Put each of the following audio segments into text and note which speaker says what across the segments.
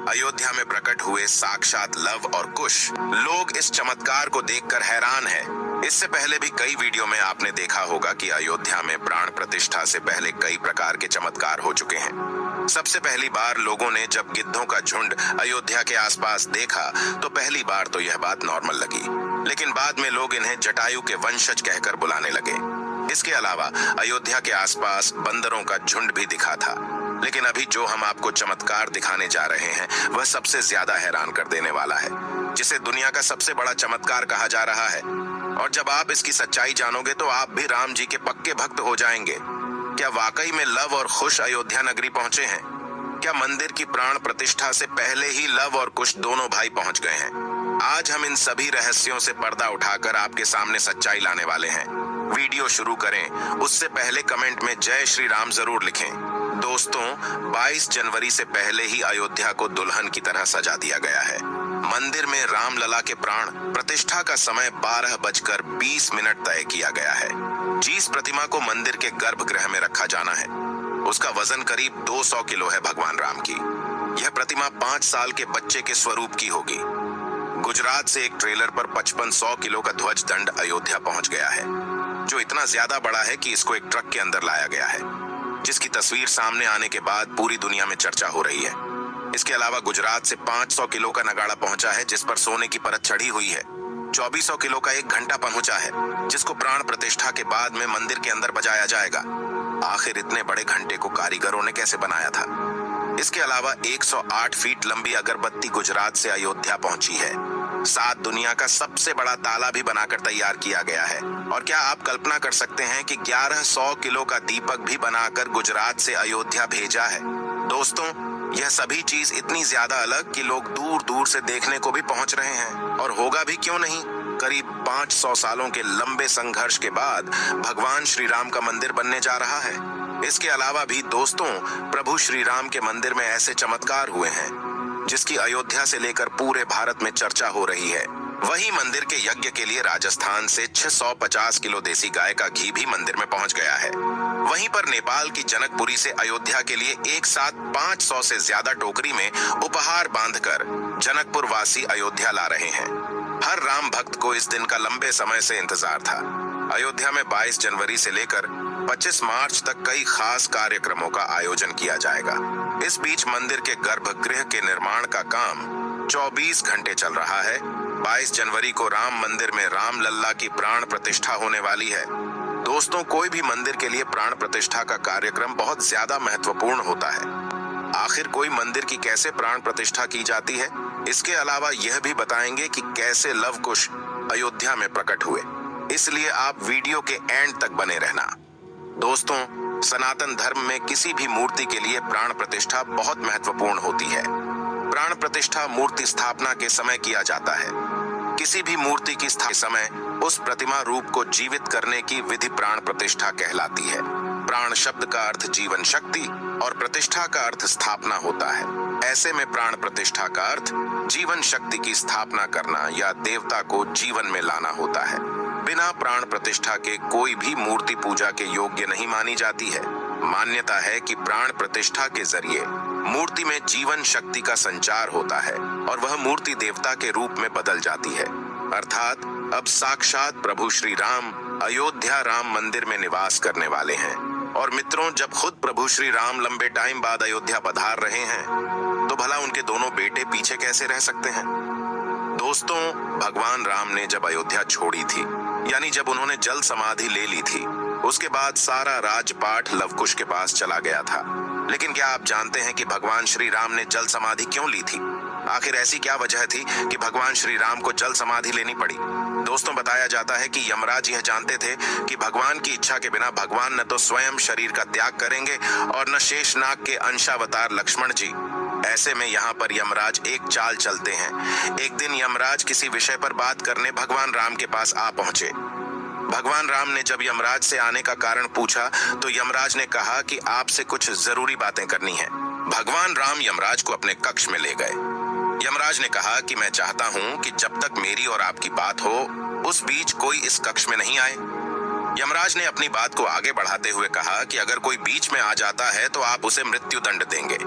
Speaker 1: अयोध्या में प्रकट हुए साक्षात लव और कुश। लोग इस चमत्कार को देखकर हैरान हैं। इससे पहले भी कई वीडियो में आपने देखा होगा कि अयोध्या में प्राण प्रतिष्ठा से पहले कई प्रकार के चमत्कार हो चुके हैं। सबसे पहली बार लोगों ने जब गिद्धों का झुंड अयोध्या के आसपास देखा तो पहली बार तो यह बात नॉर्मल लगी, लेकिन बाद में लोग इन्हें जटायु के वंशज कहकर बुलाने लगे। इसके अलावा अयोध्या के आसपास बंदरों का झुंड भी दिखा था। लेकिन अभी जो हम आपको चमत्कार दिखाने जा रहे हैं वह सबसे ज्यादा हैरान कर देने वाला है, जिसे दुनिया का सबसे बड़ा चमत्कार कहा जा रहा है। और जब आप इसकी सच्चाई जानोगे तो आप भी राम जी के पक्के भक्त हो जाएंगे। क्या वाकई में लव और कुश अयोध्या नगरी पहुंचे हैं? क्या मंदिर की प्राण प्रतिष्ठा से पहले ही लव और कुश दोनों भाई पहुंच गए हैं? आज हम इन सभी रहस्यों से पर्दा उठाकर आपके सामने सच्चाई लाने वाले हैं। वीडियो शुरू करें उससे पहले कमेंट में जय श्री राम जरूर लिखें। दोस्तों, 22 जनवरी से पहले ही अयोध्या को दुल्हन की तरह सजा दिया गया है। मंदिर में रामलला के प्राण प्रतिष्ठा का समय 12:20 तय किया गया है। जिस प्रतिमा को मंदिर के गर्भगृह में रखा जाना है उसका वजन करीब 200 किलो है। भगवान राम की यह प्रतिमा 5 साल के बच्चे के स्वरूप की होगी। गुजरात से एक ट्रेलर पर 5500 किलो का ध्वज दंड अयोध्या पहुंच गया है, जो इतना ज्यादा बड़ा है कि इसको एक ट्रक के अंदर लाया गया है, जिसकी तस्वीर सामने आने के बाद पूरी दुनिया में चर्चा हो रही है। इसके अलावा गुजरात से 500 किलो का नगाड़ा पहुंचा है, जिस पर सोने की परत चढ़ी हुई है। 2400 किलो का एक घंटा पहुंचा है, जिसको प्राण प्रतिष्ठा के बाद में मंदिर के अंदर बजाया जाएगा। आखिर इतने बड़े घंटे को कारीगरों ने कैसे बनाया था? इसके अलावा 108 फीट लंबी अगरबत्ती गुजरात से अयोध्या पहुंची है। 7 दुनिया का सबसे बड़ा ताला भी बनाकर तैयार किया गया है। और क्या आप कल्पना कर सकते हैं कि 1100 किलो का दीपक भी बनाकर गुजरात से अयोध्या भेजा है? दोस्तों, यह सभी चीज इतनी ज्यादा अलग कि लोग दूर दूर से देखने को भी पहुंच रहे हैं। और होगा भी क्यों नहीं, करीब 500 सालों के लंबे संघर्ष के बाद भगवान श्री राम का मंदिर बनने जा रहा है। इसके अलावा भी दोस्तों, प्रभु श्री राम के मंदिर में ऐसे चमत्कार हुए हैं जिसकी अयोध्या से लेकर पूरे भारत में चर्चा हो रही है। वही मंदिर के यज्ञ के लिए राजस्थान से 650 किलो देसी गाय का घी भी मंदिर में पहुंच गया है। वहीं पर नेपाल की जनकपुरी से अयोध्या के लिए एक साथ 500 से ज्यादा टोकरी में उपहार बांधकर जनकपुर वासी अयोध्या ला रहे हैं। हर राम भक्त को इस दिन का लंबे समय से इंतजार था। अयोध्या में 22 जनवरी से लेकर 25 मार्च तक कई खास कार्यक्रमों का आयोजन किया जाएगा। इस बीच मंदिर के गर्भगृह के निर्माण का काम 24 घंटे चल रहा है। 22 जनवरी को राम मंदिर में रामलल्ला की प्राण प्रतिष्ठा होने वाली है। दोस्तों, कोई भी मंदिर के लिए प्राण प्रतिष्ठा का कार्यक्रम बहुत ज्यादा महत्वपूर्ण होता है। आखिर कोई मंदिर की कैसे प्राण प्रतिष्ठा की जाती है, इसके अलावा यह भी बताएंगे कि कैसे लव कुश अयोध्या में प्रकट हुए। इसलिए आप वीडियो के एंड तक बने रहना। दोस्तों, सनातन धर्म में किसी भी मूर्ति के लिए प्राण प्रतिष्ठा बहुत महत्वपूर्ण होती है। प्राण प्रतिष्ठा मूर्ति स्थापना के समय किया जाता है। किसी भी मूर्ति की स्थापना के समय उस प्रतिमा रूप को जीवित करने की विधि प्राण प्रतिष्ठा कहलाती है। प्राण शब्द का अर्थ जीवन शक्ति और प्रतिष्ठा का अर्थ स्थापना होता है। ऐसे में प्राण प्रतिष्ठा का अर्थ जीवन शक्ति की स्थापना करना या देवता को जीवन में लाना होता है। बिना प्राण प्रतिष्ठा के कोई भी मूर्ति पूजा के योग्य नहीं मानी जाती है। मान्यता है कि प्राण प्रतिष्ठा के जरिए मूर्ति में जीवन शक्ति का संचार होता है और वह मूर्ति देवता के रूप में बदल जाती है। अर्थात अब साक्षात प्रभु श्री राम अयोध्या राम मंदिर में निवास करने वाले हैं। और मित्रों, जब खुद प्रभु श्री राम लंबे टाइम बाद अयोध्या पधार रहे हैं तो भला उनके दोनों बेटे पीछे कैसे रह सकते हैं? दोस्तों, भगवान राम ने जब अयोध्या छोड़ी थी, यानी जब उन्होंने जल समाधि ले ली थी, उसके बाद सारा राजपाट लवकुश के पास चला गया था। लेकिन क्या आप जानते हैं कि भगवान श्री राम ने जल समाधि क्यों ली थी? आखिर ऐसी क्या वजह थी कि भगवान श्री राम को जल समाधि लेनी पड़ी? दोस्तों, बताया जाता है कि यमराज यह जानते थे कि भगवान की इच्छा के बिना भगवान न तो स्वयं शरीर का त्याग करेंगे और न शेषनाग के अंशावतार लक्ष्मण जी। ऐसे में यहाँ पर यमराज एक चाल चलते हैं। एक दिन यमराज किसी विषय पर बात करने भगवान राम के पास आ पहुंचे। भगवान राम ने जब यमराज से आने का कारण पूछा तो यमराज ने कहा कि आपसे कुछ जरूरी बातें करनी है। भगवान राम यमराज को अपने कक्ष में ले गए। यमराज ने कहा कि मैं चाहता हूं कि जब तक मेरी और आपकी बात हो उस बीच कोई इस कक्ष में नहीं आए। यमराज ने अपनी बात को आगे बढ़ाते हुए कहा कि अगर कोई बीच में आ जाता है तो आप उसे मृत्यु दंड देंगे।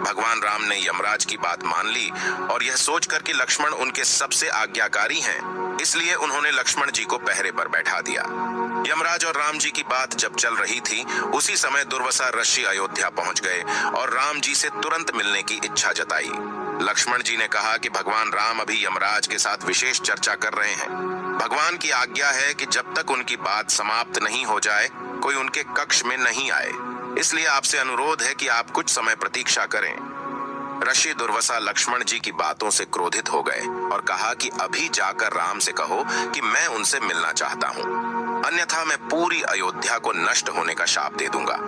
Speaker 1: भगवान राम ने यमराज की बात मान ली और यह सोचकर कि लक्ष्मण उनके सबसे आज्ञाकारी हैं, इसलिए उन्होंने लक्ष्मण जी को पहरे पर बैठा दिया। यमराज और राम जी की बात जब चल रही थी, उसी समय दुर्वासा ऋषि अयोध्या पहुंच गए और राम जी से तुरंत मिलने की इच्छा जताई। लक्ष्मण जी ने कहा कि भगवान राम अभी यमराज के साथ विशेष चर्चा कर रहे हैं। भगवान की आज्ञा है कि जब तक उनकी बात समाप्त नहीं हो जाए, कोई उनके कक्ष में नहीं आए, इसलिए आपसे अनुरोध है कि आप कुछ समय प्रतीक्षा करें। ऋषि दुर्वासा लक्ष्मण जी की बातों से क्रोधित हो गए और कहा कि अभी जाकर राम से कहो कि मैं उनसे मिलना चाहता हूँ, अन्यथा मैं पूरी अयोध्या को नष्ट होने का शाप दे दूंगा।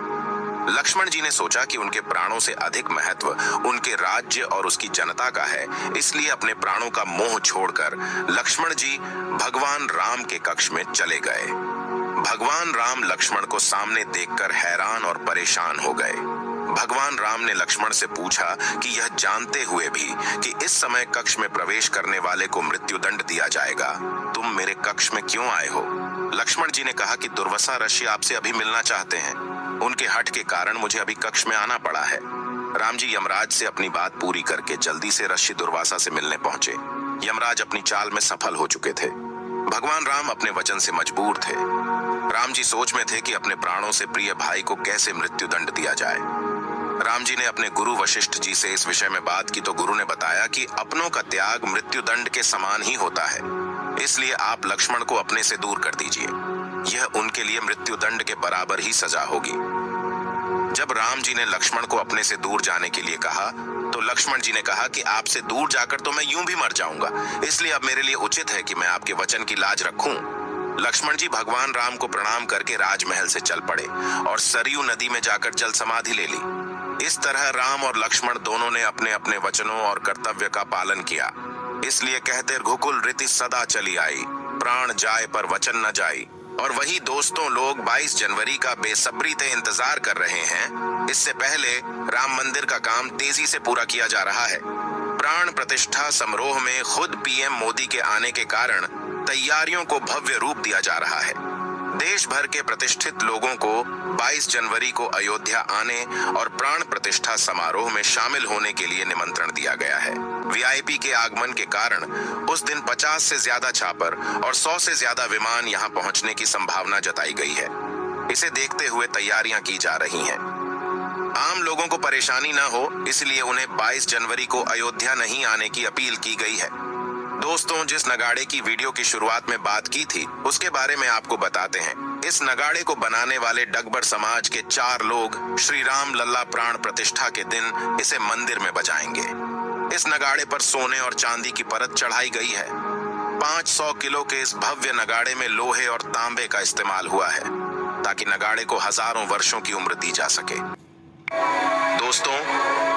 Speaker 1: लक्ष्मण जी ने सोचा कि उनके प्राणों से अधिक महत्व उनके राज्य और उसकी जनता का है, इसलिए अपने प्राणों का मोह छोड़कर लक्ष्मण जी भगवान राम के कक्ष में चले गए। भगवान राम लक्ष्मण को सामने देखकर हैरान और परेशान हो गए। भगवान राम ने लक्ष्मण से पूछा कि यह जानते हुए भी कि इस समय कक्ष में प्रवेश करने वाले को मृत्युदंड दिया जाएगा, तुम मेरे कक्ष में क्यों आए हो? लक्ष्मण जी ने कहा कि दुर्वासा ऋषि आपसे अभी मिलना चाहते हैं, उनके हठ के कारण मुझे अभी कक्ष में आना पड़ा है। राम जी यमराज से अपनी बात पूरी करके जल्दी से ऋषि दुर्वासा से मिलने पहुंचे। यमराज अपनी चाल में सफल हो चुके थे। भगवान राम अपने वचन से मजबूर थे। राम जी सोच में थे कि अपने प्राणों से प्रिय भाई को कैसे मृत्युदंड दिया जाए। राम जी ने अपने गुरु वशिष्ठ जी से इस विषय में बात की तो गुरु ने बताया कि अपनों का त्याग मृत्युदंड के समान ही होता है, इसलिए आप लक्ष्मण को अपने से दूर कर दीजिए, यह उनके लिए मृत्युदंड के बराबर ही सजा होगी। जब राम जी ने लक्ष्मण को अपने से दूर जाने के लिए कहा तो लक्ष्मण जी ने कहा कि आपसे दूर जाकर तो मैं यूं भी मर जाऊंगा, इसलिए अब मेरे लिए उचित है कि मैं आपके वचन की लाज रखूं। लक्ष्मण जी भगवान राम को प्रणाम करके राजमहल से चल पड़े और सरयू नदी में जाकर जल समाधि ले ली। इस तरह राम और लक्ष्मण दोनों ने अपने अपने वचनों और कर्तव्य का पालन किया। इसलिए कहते रघुकुल रीति सदा चली आई, प्राण जाए पर वचन न जाई। और वही दोस्तों, लोग 22 जनवरी का बेसब्री से इंतजार कर रहे हैं। इससे पहले राम मंदिर का काम तेजी से पूरा किया जा रहा है। प्राण प्रतिष्ठा समारोह में खुद पीएम मोदी के आने के कारण तैयारियों को भव्य रूप दिया जा रहा है। देश भर के प्रतिष्ठित लोगों को 22 जनवरी को अयोध्या आने और प्राण प्रतिष्ठा समारोह में शामिल होने के लिए निमंत्रण दिया गया है। वीआईपी के आगमन के कारण उस दिन 50 से ज्यादा छापर और 100 से ज्यादा विमान यहां पहुंचने की संभावना जताई गई है। इसे देखते हुए तैयारियां की जा रही हैं। आम लोगों को परेशानी न हो, इसलिए उन्हें 22 जनवरी को अयोध्या नहीं आने की अपील की गई है। दोस्तों, जिस नगाड़े की वीडियो की शुरुआत में बात की थी, उसके बारे में आपको बताते हैं। इस नगाड़े को बनाने वाले डगबर समाज के 4 लोग श्री राम लल्ला प्राण प्रतिष्ठा के दिन इसे मंदिर में बजाएंगे। इस नगाड़े पर सोने और चांदी की परत चढ़ाई गई है। 500 किलो के इस भव्य नगाड़े में लोहे और तांबे का इस्तेमाल हुआ है ताकि नगाड़े को हजारों वर्षों की उम्र दी जा सके। दोस्तों,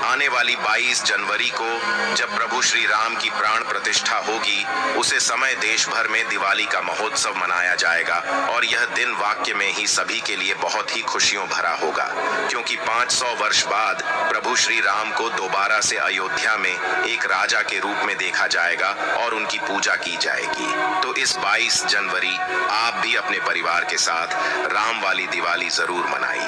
Speaker 1: आने वाली 22 जनवरी को जब प्रभु श्री राम की प्राण प्रतिष्ठा होगी, उसे समय देश भर में दिवाली का महोत्सव मनाया जाएगा और यह दिन वाक्य में ही सभी के लिए बहुत ही खुशियों भरा होगा, क्योंकि 500 वर्ष बाद प्रभु श्री राम को दोबारा से अयोध्या में एक राजा के रूप में देखा जाएगा और उनकी पूजा की जाएगी। तो इस 22 जनवरी आप भी अपने परिवार के साथ राम वाली दिवाली जरूर मनाइए।